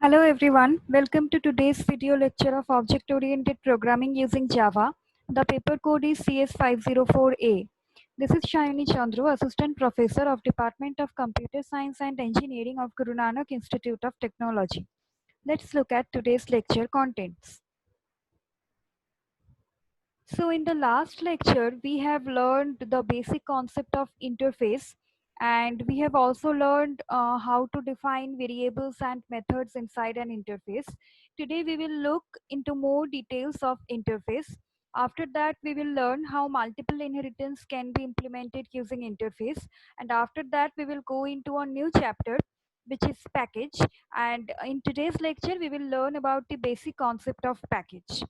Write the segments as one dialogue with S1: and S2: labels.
S1: Hello everyone, welcome to today's video lecture of Object-Oriented Programming using Java. The paper code is CS504A. This is Shayani Chandru, Assistant Professor of Department of Computer Science and Engineering of Guru Nanak Institute of Technology. Let's look at today's lecture contents. So in the last lecture, we have learned the basic concept of interface, and we have also learned how to define variables and methods inside an interface. Today we will look into more details of interface. After that, we will learn how multiple inheritance can be implemented using interface. And after that, we will go into a new chapter, which is package. And in today's lecture, we will learn about the basic concept of package.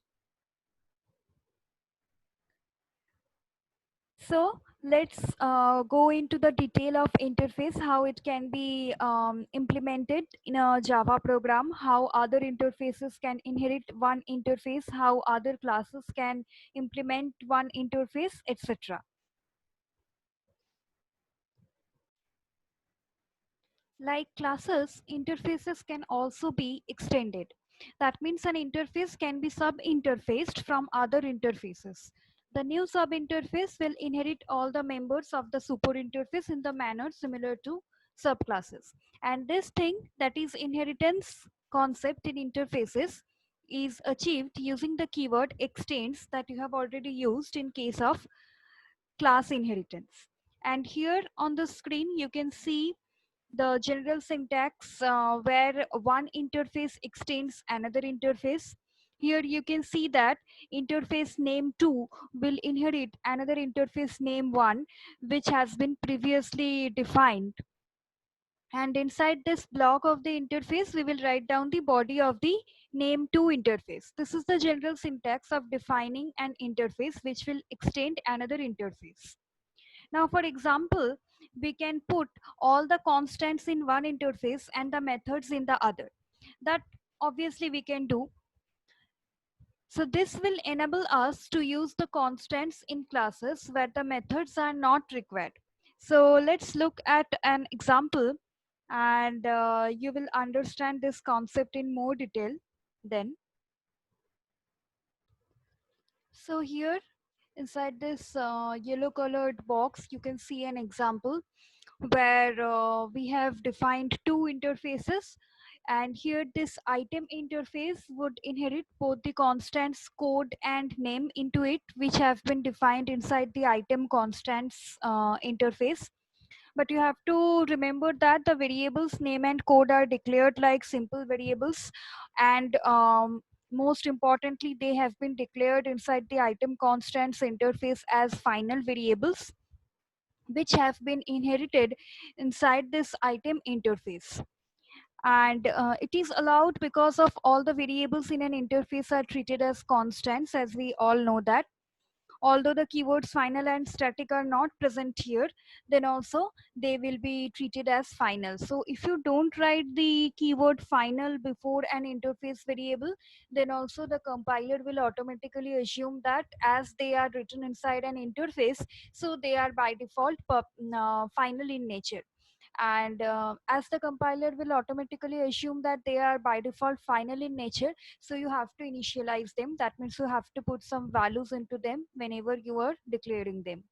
S1: So let's go into the detail of interface, how it can be implemented in a Java program, how other interfaces can inherit one interface, how other classes can implement one interface, etc. Like classes, interfaces can also be extended. That means an interface can be sub-interfaced from other interfaces. The new sub-interface will inherit all the members of the super interface in the manner similar to subclasses. And this thing, that is inheritance concept in interfaces, is achieved using the keyword extends that you have already used in case of class inheritance. And here on the screen, you can see the general syntax where one interface extends another interface. Here you can see that interface name 2 will inherit another interface name 1, which has been previously defined. And inside this block of the interface, we will write down the body of the name 2 interface. This is the general syntax of defining an interface which will extend another interface. Now, for example, we can put all the constants in one interface and the methods in the other. That obviously we can do. So this will enable us to use the constants in classes where the methods are not required. So let's look at an example, and you will understand this concept in more detail then. So here inside this yellow colored box, you can see an example where we have defined two interfaces, and here this item interface would inherit both the constants code and name into it, which have been defined inside the item constants interface. But you have to remember that the variables name and code are declared like simple variables, and most importantly, they have been declared inside the item constants interface as final variables, which have been inherited inside this item interface. And it is allowed because of all the variables in an interface are treated as constants, as we all know that. Although the keywords final and static are not present here, then also they will be treated as final. So if you don't write the keyword final before an interface variable, then also the compiler will automatically assume that as they are written inside an interface, so they are by default final in nature. And as the compiler will automatically assume that they are by default final in nature, so you have to initialize them. That means you have to put some values into them whenever you are declaring them.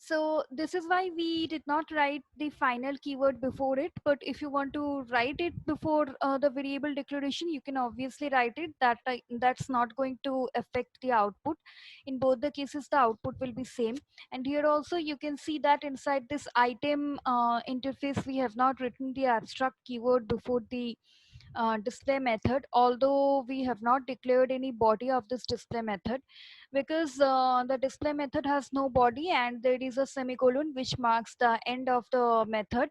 S1: So this is why we did not write the final keyword before it. But if you want to write it before the variable declaration, you can obviously write it. That's not going to affect the output. In both the cases, the output will be same. And here also you can see that inside this item interface, we have not written the abstract keyword before the display method, although we have not declared any body of this display method, because the display method has no body and there is a semicolon which marks the end of the method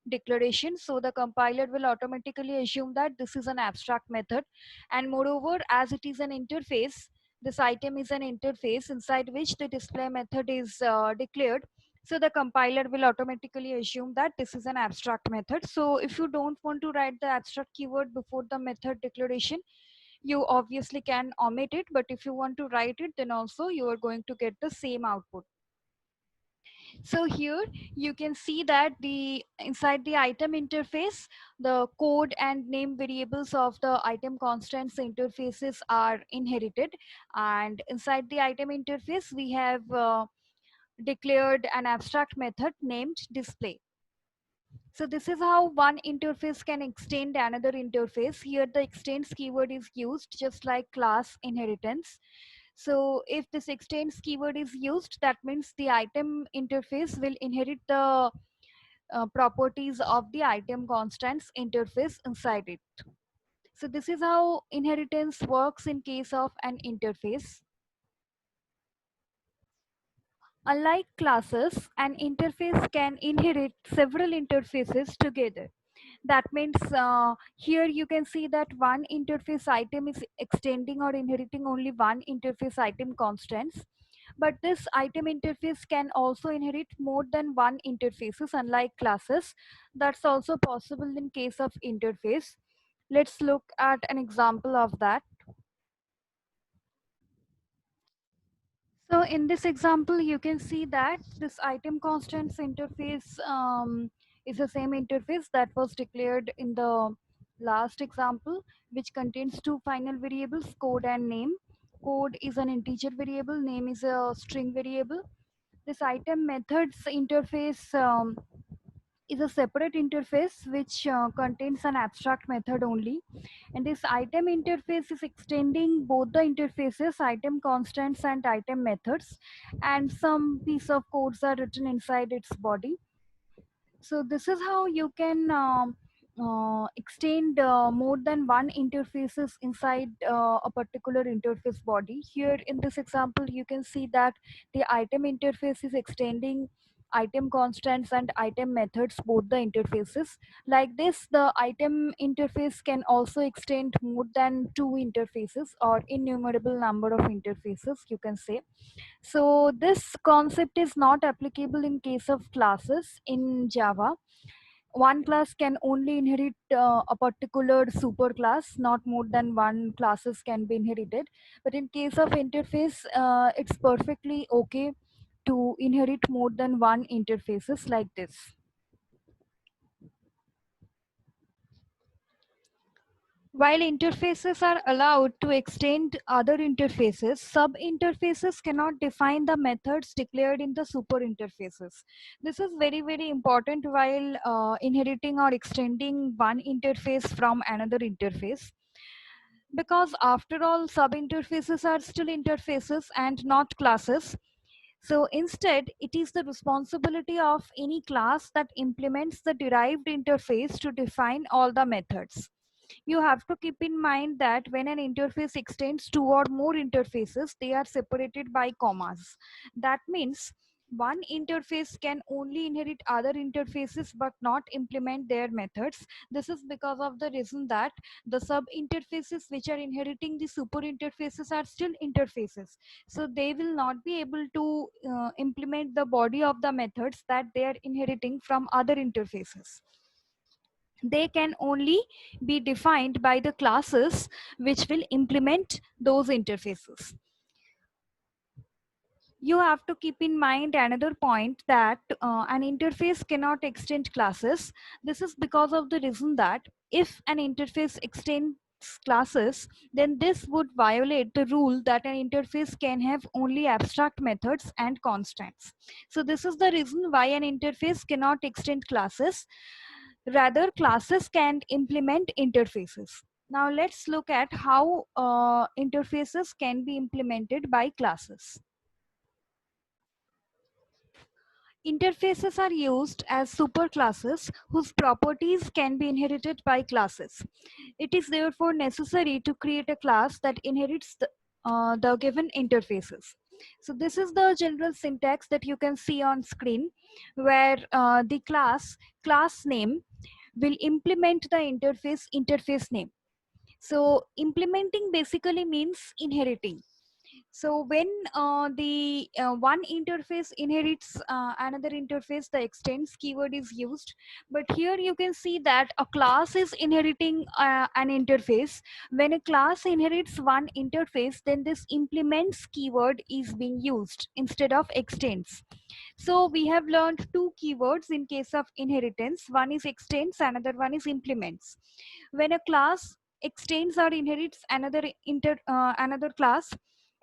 S1: declaration. So the compiler will automatically assume that this is an abstract method. And moreover, as it is an interface, this item is an interface inside which the display method is declared. So the compiler will automatically assume that this is an abstract method. So if you don't want to write the abstract keyword before the method declaration, you obviously can omit it. But if you want to write it, then also you are going to get the same output. So here you can see that the inside the item interface, the code and name variables of the item constants interfaces are inherited, and inside the item interface we have declared an abstract method named display. So this is how one interface can extend another interface. Here the extends keyword is used just like class inheritance. So if this extends keyword is used, that means the item interface will inherit the properties of the item constants interface inside it. So this is how inheritance works in case of an interface. Unlike classes, an interface can inherit several interfaces together. That means here you can see that one interface item is extending or inheriting only one interface item constants. But this item interface can also inherit more than one interfaces unlike classes. That's also possible in case of interface. Let's look at an example of that. So in this example, you can see that this item constants interface is the same interface that was declared in the last example, which contains two final variables, code and name. Code is an integer variable, name is a string variable. This item methods interface is a separate interface which contains an abstract method only, and this item interface is extending both the interfaces item constants and item methods, and some piece of codes are written inside its body. So this is how you can extend more than one interfaces inside a particular interface body. Here in this example, you can see that the item interface is extending item constants and item methods, both the interfaces. Like this, the item interface can also extend more than two interfaces or innumerable number of interfaces, you can say. So this concept is not applicable in case of classes in Java. One class can only inherit a particular superclass, not more than one classes can be inherited. But in case of interface, it's perfectly okay to inherit more than one interfaces like this. While interfaces are allowed to extend other interfaces, sub-interfaces cannot define the methods declared in the super interfaces. This is very, very important while inheriting or extending one interface from another interface. Because after all, sub-interfaces are still interfaces and not classes. So instead, it is the responsibility of any class that implements the derived interface to define all the methods. You have to keep in mind that when an interface extends two or more interfaces, they are separated by commas. That means one interface can only inherit other interfaces but not implement their methods. This is because of the reason that the sub interfaces which are inheriting the super interfaces are still interfaces. So they will not be able to implement the body of the methods that they are inheriting from other interfaces. They can only be defined by the classes which will implement those interfaces. You have to keep in mind another point that an interface cannot extend classes. This is because of the reason that if an interface extends classes, then this would violate the rule that an interface can have only abstract methods and constants. So this is the reason why an interface cannot extend classes. Rather, classes can implement interfaces. Now let's look at how interfaces can be implemented by classes. Interfaces are used as superclasses whose properties can be inherited by classes. It is therefore necessary to create a class that inherits the given interfaces. So this is the general syntax that you can see on screen, where the class name will implement the interface name. So implementing basically means inheriting. So when the one interface inherits another interface, the extends keyword is used. But here you can see that a class is inheriting an interface. When a class inherits one interface, then this implements keyword is being used instead of extends. So we have learned two keywords in case of inheritance. One is extends, another one is implements. When a class extends or inherits another class,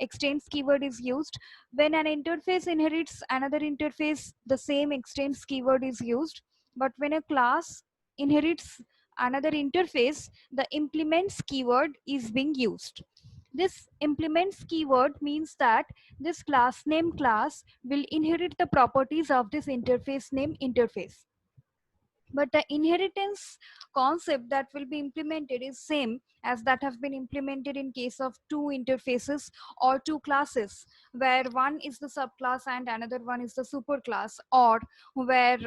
S1: extends keyword is used. When an interface inherits another interface, the same extends keyword is used. But when a class inherits another interface, the implements keyword is being used. This implements keyword means that this class name class will inherit the properties of this interface name interface. But the inheritance concept that will be implemented is same as that have been implemented in case of two interfaces or two classes, where one is the subclass and another one is the superclass, or where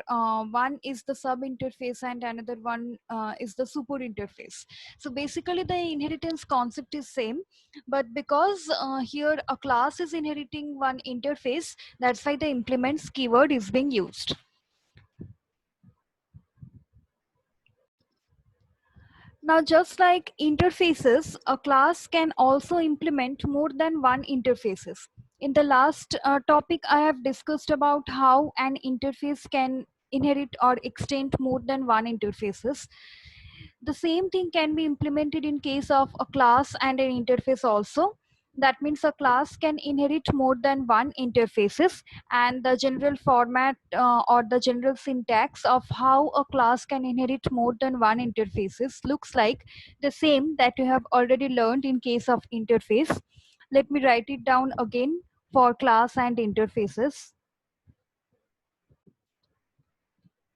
S1: one is the sub interface and another one is the super interface. So basically the inheritance concept is same, but because here a class is inheriting one interface, that's why the implements keyword is being used. Now, just like interfaces, a class can also implement more than one interfaces. In the last topic, I have discussed about how an interface can inherit or extend more than one interfaces. The same thing can be implemented in case of a class and an interface also. That means a class can inherit more than one interfaces, and the general format or the general syntax of how a class can inherit more than one interfaces looks like the same that you have already learned in case of interface. Let me write it down again for class and interfaces.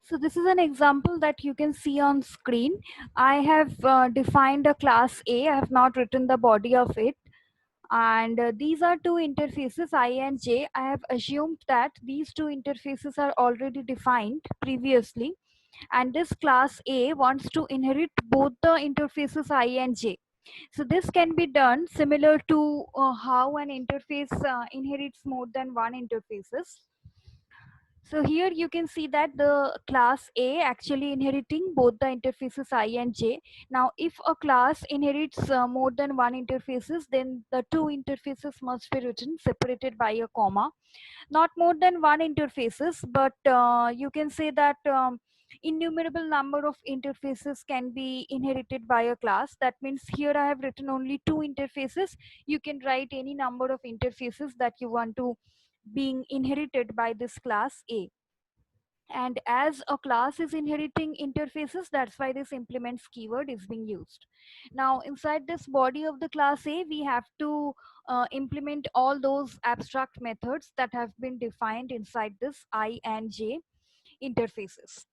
S1: So this is an example that you can see on screen. I have defined a class A. I have not written the body of it. And these are two interfaces, I and J. I have assumed that these two interfaces are already defined previously. And this class A wants to inherit both the interfaces I and J. So this can be done similar to how an interface inherits more than one interfaces. So here you can see that the class A actually inheriting both the interfaces I and J. Now if a class inherits more than one interfaces, then the two interfaces must be written separated by a comma. Not more than one interfaces, but you can say that innumerable number of interfaces can be inherited by a class. That means here I have written only two interfaces. You can write any number of interfaces that you want to being inherited by this class A. And as a class is inheriting interfaces, that's why this implements keyword is being used. Now inside this body of the class A, we have to implement all those abstract methods that have been defined inside this I and J interfaces.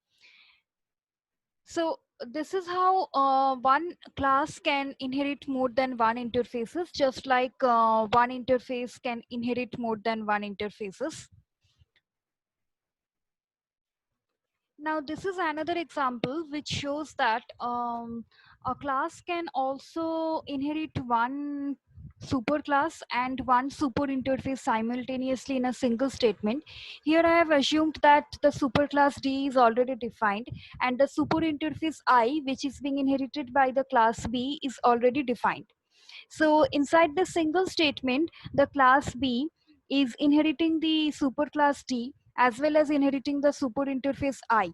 S1: So this is how one class can inherit more than one interfaces, just like one interface can inherit more than one interfaces. Now, this is another example which shows that a class can also inherit one superclass and one super interface simultaneously in a single statement. Here I have assumed that the superclass D is already defined and the super interface I, which is being inherited by the class B, is already defined. So inside the single statement, the class B is inheriting the superclass D as well as inheriting the super interface I.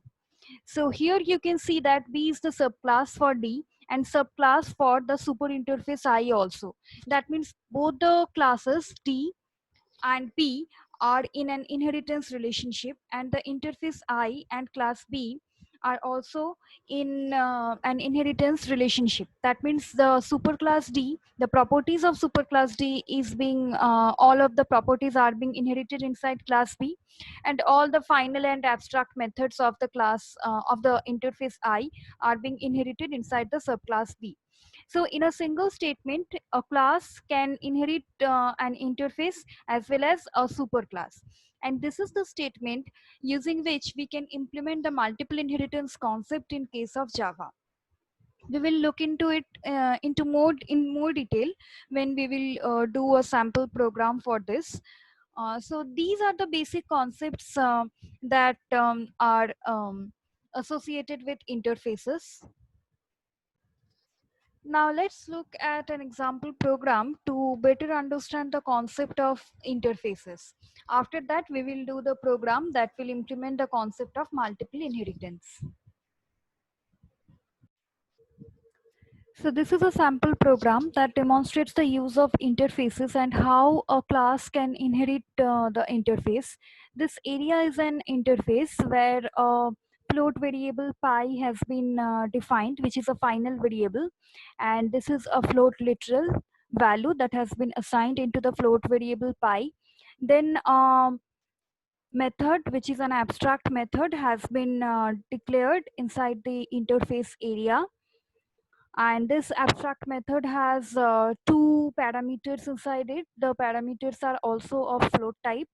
S1: So here you can see that B is the subclass for D and subclass for the super interface I also. That means both the classes D and B are in an inheritance relationship, and the interface I and class B are also in an inheritance relationship. That means the superclass D, the properties of superclass D is being all of the properties are being inherited inside class B, and all the final and abstract methods of the class of the interface I are being inherited inside the subclass B. So in a single statement, a class can inherit an interface as well as a superclass. And this is the statement using which we can implement the multiple inheritance concept in case of Java. We will look into it into more detail when we will do a sample program for this. So these are the basic concepts that are associated with interfaces. Now let's look at an example program to better understand the concept of interfaces. After that, we will do the program that will implement the concept of multiple inheritance. So this is a sample program that demonstrates the use of interfaces and how a class can inherit the interface. This area is an interface where a float variable pi has been defined, which is a final variable, and this is a float literal value that has been assigned into the float variable pi. Then method, which is an abstract method, has been declared inside the interface area, and this abstract method has two parameters inside it. The parameters are also of float type.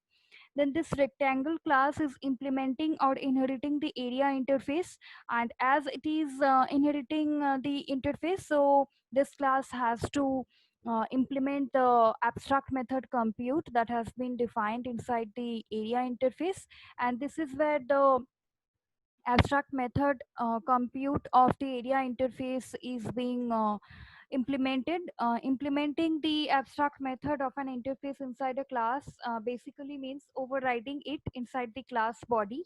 S1: Then this rectangle class is implementing or inheriting the area interface, and as it is inheriting the interface, so this class has to implement the abstract method compute that has been defined inside the area interface. And this is where the abstract method compute of the area interface is being implemented. Implementing the abstract method of an interface inside a class basically means overriding it inside the class body.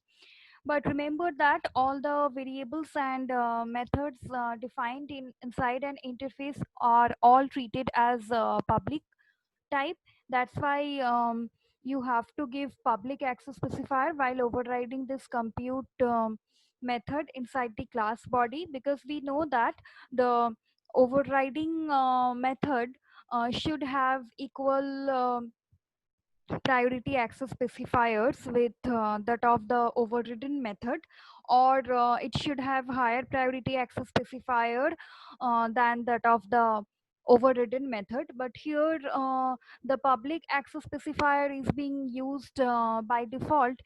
S1: But remember that all the variables and methods defined inside an interface are all treated as public type. That's why you have to give public access specifier while overriding this compute method inside the class body, because we know that the overriding method should have equal priority access specifiers with that of the overridden method, or it should have higher priority access specifier than that of the overridden method. But here the public access specifier is being used by default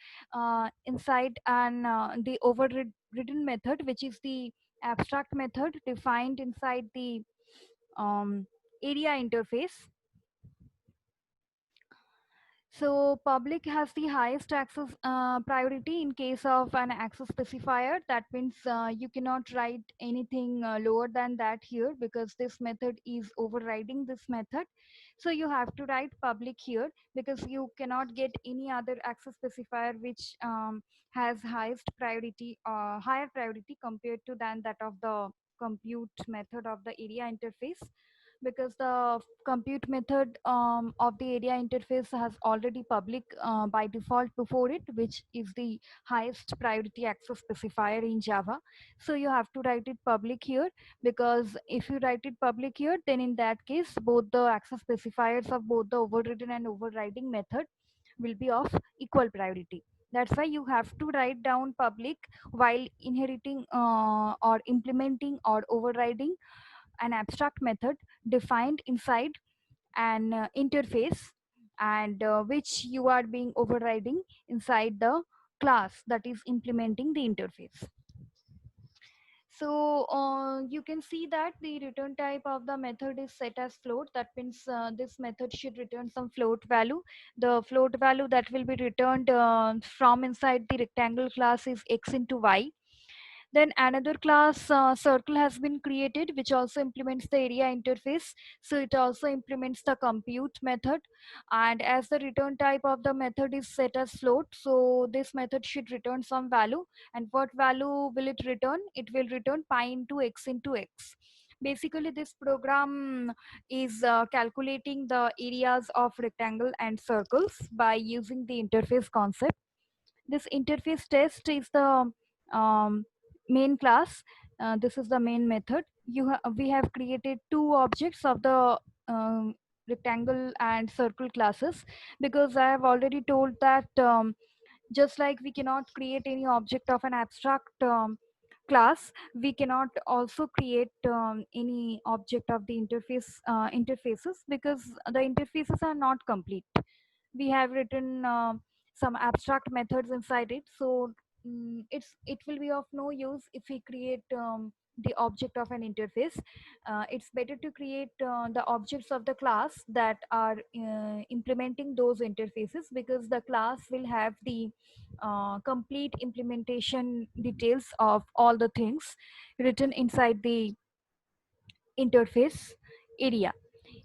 S1: inside and the overridden method, which is the abstract method defined inside the area interface. So public has the highest access priority in case of an access specifier. That means you cannot write anything lower than that here, because this method is overriding this method. So you have to write public here, because you cannot get any other access specifier which has highest priority, higher priority compared to than that of the compute method of the area interface, because the compute method of the area interface has already public by default before it, which is the highest priority access specifier in Java. So you have to write it public here, because if you write it public here, then in that case both the access specifiers of both the overridden and overriding method will be of equal priority. That's why you have to write down public while inheriting or implementing or overriding an abstract method defined inside an interface, and which you are being overriding inside the class that is implementing the interface. So you can see that the return type of the method is set as float. That means this method should return some float value. The float value that will be returned from inside the rectangle class is x into y. Then another class circle has been created, which also implements the area interface. So it also implements the compute method. And as the return type of the method is set as float, so this method should return some value. And what value will it return? It will return pi into x into x. Basically, this program is calculating the areas of rectangle and circles by using the interface concept. This interface test is the main class. This is the main method. We have created two objects of the rectangle and circle classes, because I have already told that just like we cannot create any object of an abstract class, we cannot also create any object of the interfaces, because the interfaces are not complete. We have written some abstract methods inside it, so it will be of no use if we create the object of an interface. It's better to create the objects of the class that are implementing those interfaces, because the class will have the complete implementation details of all the things written inside the interface area.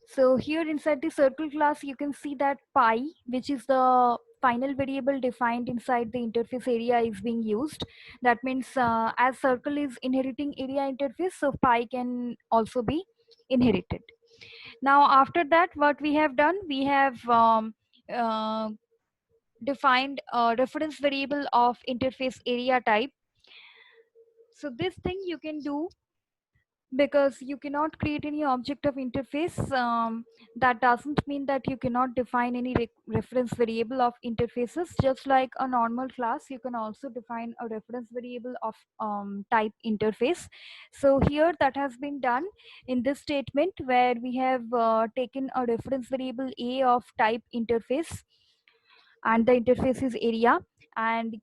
S1: So here inside the circle class, you can see that pi, which is the final variable defined inside the interface area, is being used. That means as circle is inheriting area interface, so pi can also be inherited. Now after that, what we have done, we have uh, defined a reference variable of interface area type. So this thing you can do because you cannot create any object of interface. That doesn't mean that you cannot define any reference variable of interfaces. Just like a normal class, you can also define a reference variable of type interface. So here that has been done in this statement, where we have taken a reference variable a of type interface, and the interface is area. And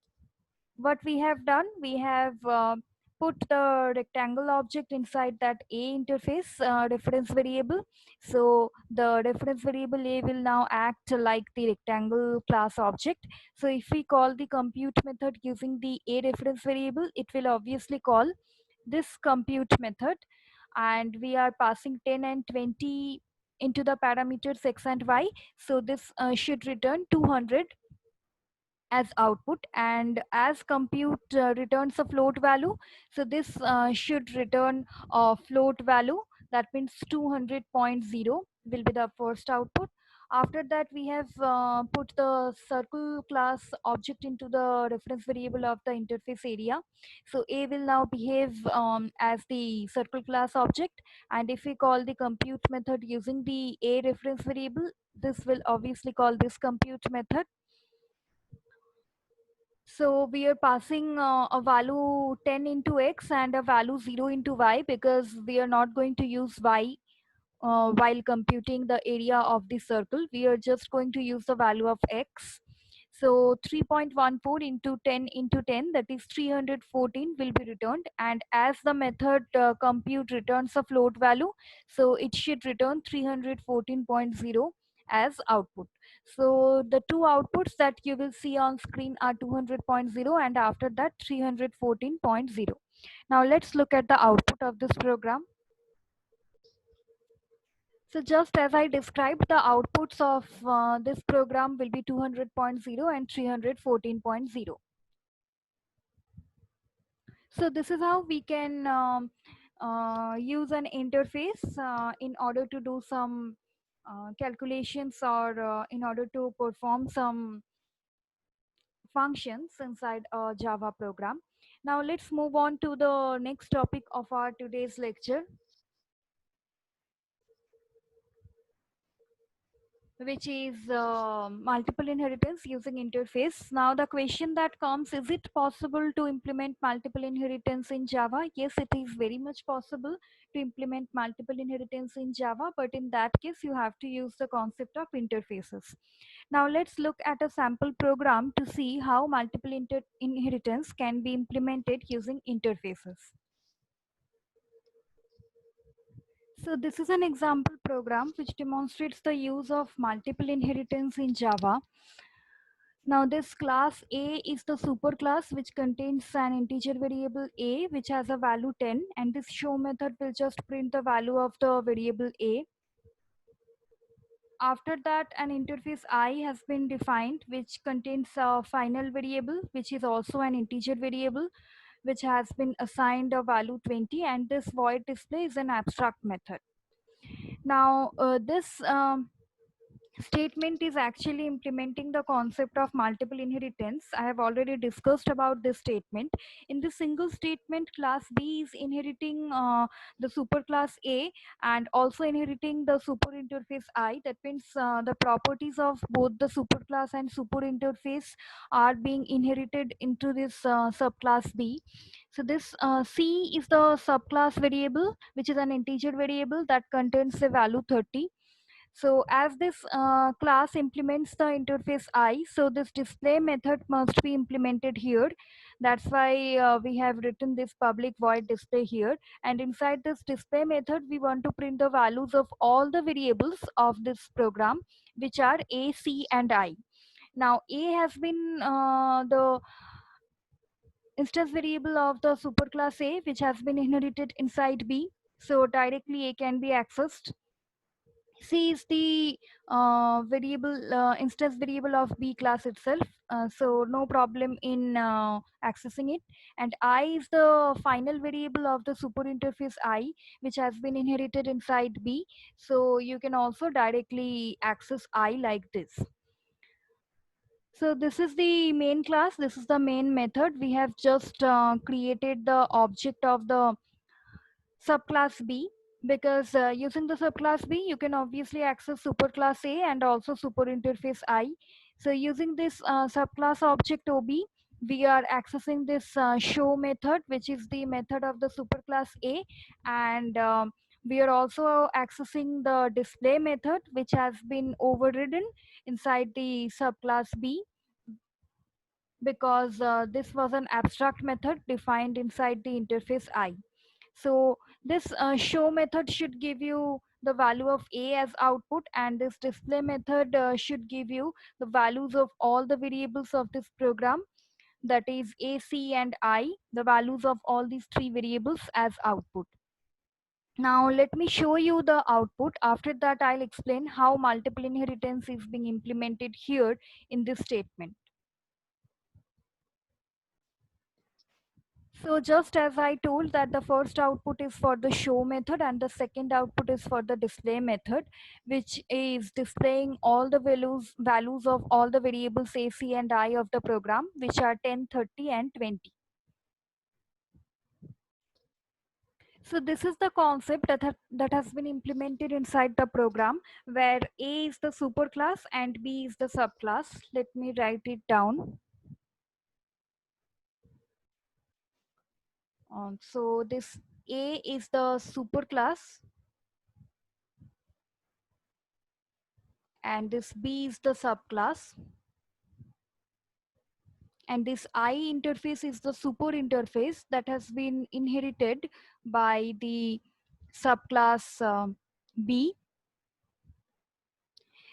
S1: what we have done, we have put the rectangle object inside that a interface reference variable. So the reference variable a will now act like the rectangle class object. So if we call the compute method using the a reference variable, it will obviously call this compute method, and we are passing 10 and 20 into the parameters x and y. So this should return 200 as output, and as compute returns a float value, so this should return a float value. That means 200.0 will be the first output. After that, we have put the circle class object into the reference variable of the interface area. So a will now behave as the circle class object, and if we call the compute method using the a reference variable, this will obviously call this compute method. So we are passing a value 10 into x and a value 0 into y, because we are not going to use y while computing the area of the circle. We are just going to use the value of x. So 3.14 into 10 into 10, that is 314, will be returned. And as the method compute returns a float value, so it should return 314.0 as output. So the two outputs that you will see on screen are 200.0 and after that 314.0. Now let's look at the output of this program. So just as I described, the outputs of this program will be 200.0 and 314.0. So this is how we can use an interface in order to do some calculations, or in order to perform some functions inside a Java program. Now let's move on to the next topic of our today's lecture, which is multiple inheritance using interface. Now the question that comes, is it possible to implement multiple inheritance in Java? Yes, it is very much possible to implement multiple inheritance in Java, but in that case you have to use the concept of interfaces. Now let's look at a sample program to see how multiple inheritance can be implemented using interfaces. So this is an example program which demonstrates the use of multiple inheritance in Java. Now this class A is the superclass which contains an integer variable A which has a value 10, and this show method will just print the value of the variable A. After that, an interface I has been defined which contains a final variable which is also an integer variable which has been assigned a value 20, and this void display is an abstract method. Now this statement is actually implementing the concept of multiple inheritance. I have already discussed about this statement. In this single statement, class B is inheriting the superclass A and also inheriting the super interface I. That means the properties of both the superclass and super interface are being inherited into this subclass B. So this C is the subclass variable, which is an integer variable that contains the value 30. So as this class implements the interface I, so this display method must be implemented here. That's why we have written this public void display here. And inside this display method, we want to print the values of all the variables of this program, which are A, C, and I. Now A has been the instance variable of the superclass A, which has been inherited inside B. So directly A can be accessed. C is the variable instance variable of B class itself, so no problem in accessing it. And I is the final variable of the super interface I, which has been inherited inside B. So you can also directly access I like this. So this is the main class. This is the main method. We have just created the object of the subclass B, because using the subclass B, you can obviously access superclass A and also super interface I. So using this subclass object OB, we are accessing this show method, which is the method of the superclass A, and we are also accessing the display method, which has been overridden inside the subclass B, because this was an abstract method defined inside the interface I. So this show method should give you the value of A as output, and this display method should give you the values of all the variables of this program, that is A, C, and I, the values of all these three variables as output. Now let me show you the output. After that, I'll explain how multiple inheritance is being implemented here in this statement. So just as I told that the first output is for the show method and the second output is for the display method, which is displaying all the values of all the variables A, C, and I of the program, which are 10, 30, and 20. So this is the concept that has been implemented inside the program, where A is the superclass and B is the subclass. Let me write it down. So this A is the superclass and this B is the subclass, and this I interface is the super interface that has been inherited by the subclass B.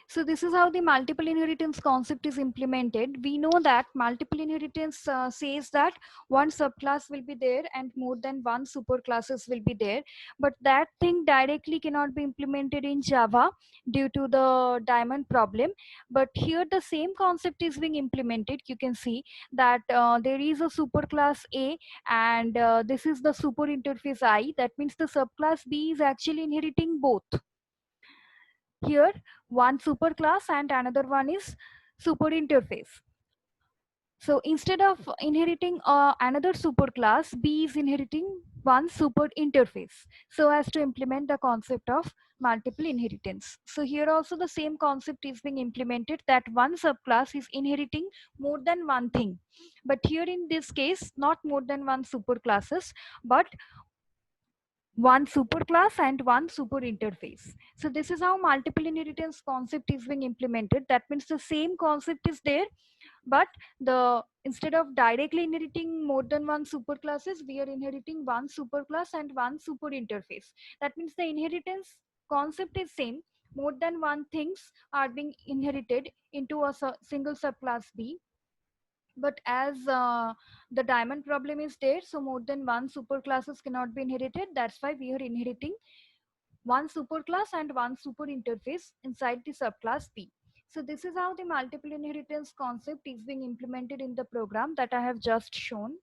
S1: So this is how the multiple inheritance concept is implemented. We know that multiple inheritance says that one subclass will be there and more than one superclasses will be there. But that thing directly cannot be implemented in Java due to the diamond problem. But here the same concept is being implemented. You can see that there is a superclass A, and this is the super interface I. That means the subclass B is actually inheriting both. Here one superclass and another one is super interface. So instead of inheriting another superclass, B is inheriting one super interface, so as to implement the concept of multiple inheritance. So here also the same concept is being implemented, that one subclass is inheriting more than one thing. But here in this case, not more than one superclasses, but one superclass and one super interface. So this is how multiple inheritance concept is being implemented. That means the same concept is there, but the instead of directly inheriting more than one superclasses, we are inheriting one superclass and one super interface. That means the inheritance concept is same. More than one things are being inherited into a single subclass B, but as the diamond problem is there, so more than one superclasses cannot be inherited. That's why we are inheriting one superclass and one super interface inside the subclass B. So this is how the multiple inheritance concept is being implemented in the program that I have just shown.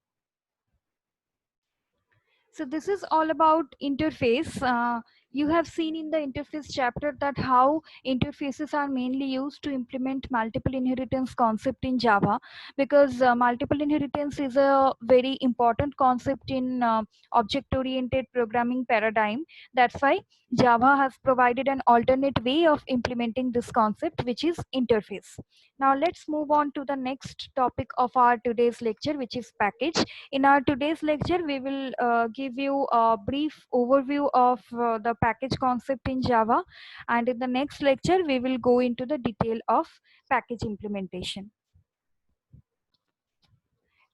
S1: So this is all about interface. You have seen in the interface chapter that how interfaces are mainly used to implement multiple inheritance concept in Java, because multiple inheritance is a very important concept in object-oriented programming paradigm. That's why Java has provided an alternate way of implementing this concept, which is interface. Now let's move on to the next topic of our today's lecture, which is package. In our today's lecture, we will give you a brief overview of the package concept in Java, and in the next lecture we will go into the detail of package implementation.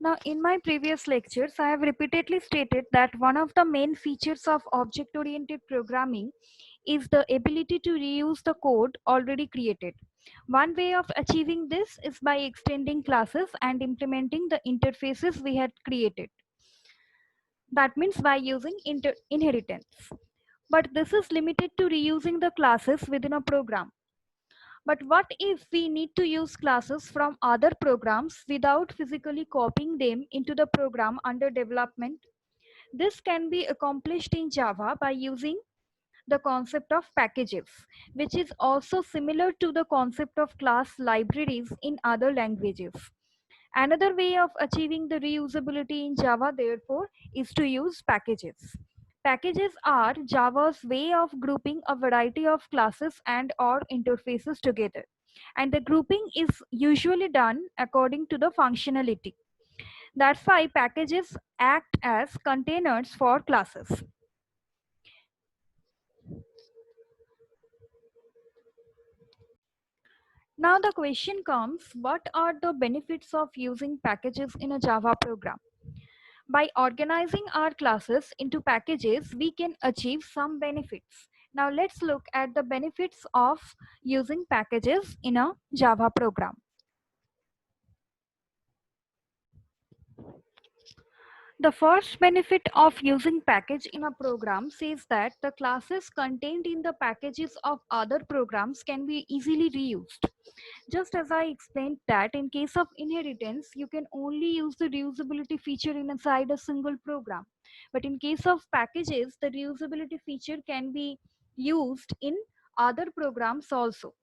S1: Now, in my previous lectures, I have repeatedly stated that one of the main features of object-oriented programming is the ability to reuse the code already created. One way of achieving this is by extending classes and implementing the interfaces we had created. That means by using inheritance. But this is limited to reusing the classes within a program. But what if we need to use classes from other programs without physically copying them into the program under development? This can be accomplished in Java by using the concept of packages, which is also similar to the concept of class libraries in other languages. Another way of achieving the reusability in Java, therefore, is to use packages. Packages are Java's way of grouping a variety of classes and or interfaces together. And the grouping is usually done according to the functionality. That's why packages act as containers for classes. Now the question comes, what are the benefits of using packages in a Java program? By organizing our classes into packages, we can achieve some benefits. Now let's look at the benefits of using packages in a Java program. The first benefit of using package in a program says that the classes contained in the packages of other programs can be easily reused. Just as I explained that in case of inheritance, you can only use the reusability feature inside a single program. But in case of packages, the reusability feature can be used in other programs also.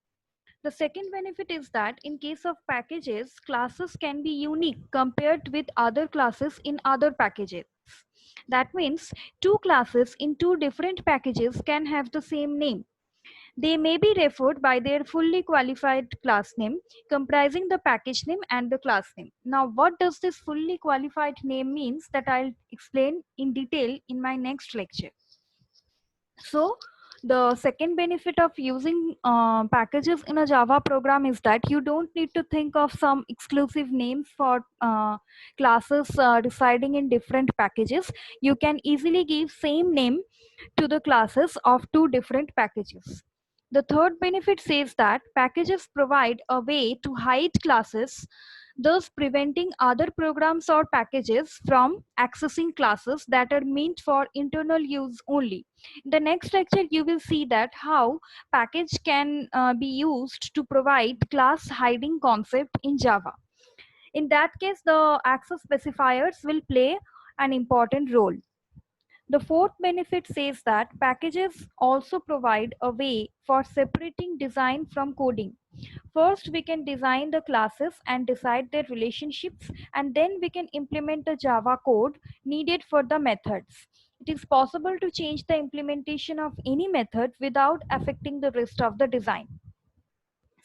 S1: The second benefit is that in case of packages, classes can be unique compared with other classes in other packages. That means two classes in two different packages can have the same name. They may be referred by their fully qualified class name, comprising the package name and the class name. Now, what does this fully qualified name means that I'll explain in detail in my next lecture. So, the second benefit of using packages in a Java program is that you don't need to think of some exclusive names for classes residing in different packages. You can easily give same name to the classes of two different packages. The third benefit says that packages provide a way to hide classes, thus preventing other programs or packages from accessing classes that are meant for internal use only. In the next lecture, you will see that how package can be used to provide class hiding concept in Java. In that case, the access specifiers will play an important role. The fourth benefit says that packages also provide a way for separating design from coding. First, we can design the classes and decide their relationships, and then we can implement the Java code needed for the methods. It is possible to change the implementation of any method without affecting the rest of the design.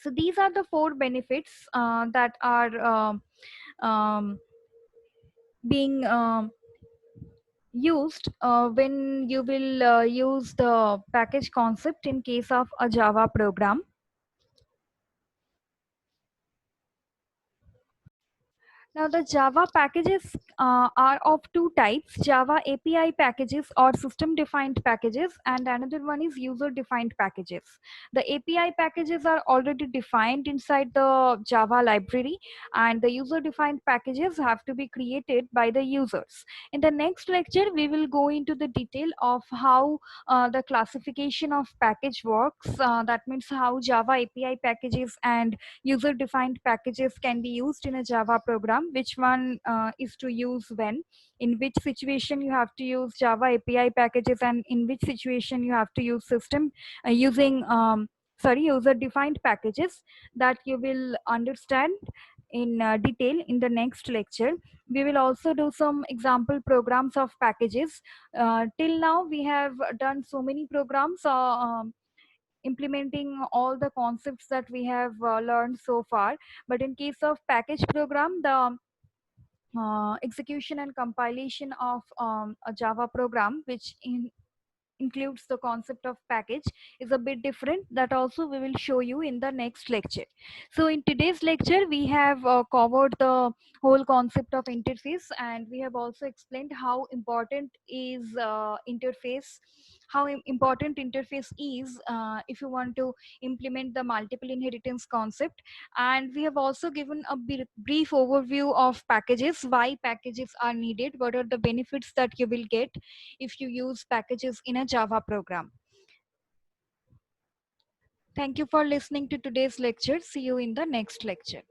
S1: So these are the four benefits that are being used when you will use the package concept in case of a Java program. Now the Java packages are of two types, Java API packages or system defined packages, and another one is user defined packages. The API packages are already defined inside the Java library, and the user defined packages have to be created by the users. In the next lecture, we will go into the detail of how the classification of package works. That means how Java API packages and user defined packages can be used in a Java program, which one is to use when, in which situation you have to use Java API packages, and in which situation you have to use system using user defined packages, that you will understand in detail in the next lecture. We will also do some example programs of packages. Till now we have done so many programs implementing all the concepts that we have learned so far. But in case of package program, the execution and compilation of a Java program, which in includes the concept of package is a bit different. That also we will show you in the next lecture. So in today's lecture we have covered the whole concept of interface, and we have also explained how important is interface, how important interface is if you want to implement the multiple inheritance concept. And we have also given a brief overview of packages, why packages are needed, what are the benefits that you will get if you use packages in a Java program. Thank you for listening to today's lecture. See you in the next lecture.